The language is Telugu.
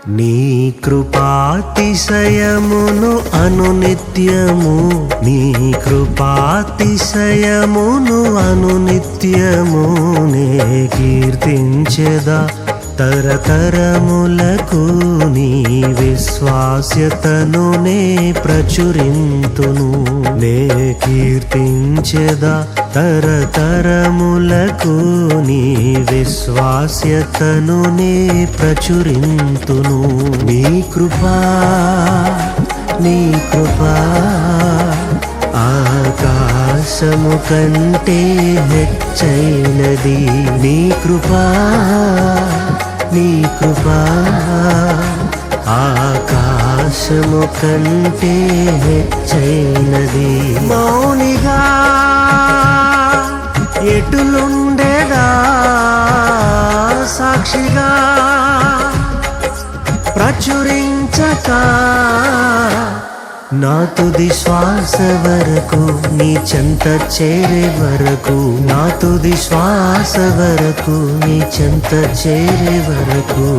నీ కృపాతిశయమును అనునిత్యము, నీ కృపాతిశయమును అనునిత్యము నే కీర్తించెదా. తరతరములకు నీ విశ్వాస్యతను నే ప్రచురింతును, నే కీర్తించెదా. తరతరములకు నీ విశ్వాస్యతను నే ప్రచురింతును. నీ కృపా నీ కృపా ఆకాశము కంటే హెచ్చైనది. నీ కృపా నీ కృపా ఆకాశము కంటే హెచ్చైనది. మౌనిగా ఎటులుండేదా, సాక్షిగా ప్రచురించక నా తుది శ్వాస వరకు, నీ చెంత చేరే వరకు, నా తుది శ్వాస వరకు, నీ చెంత చేరే వరకు.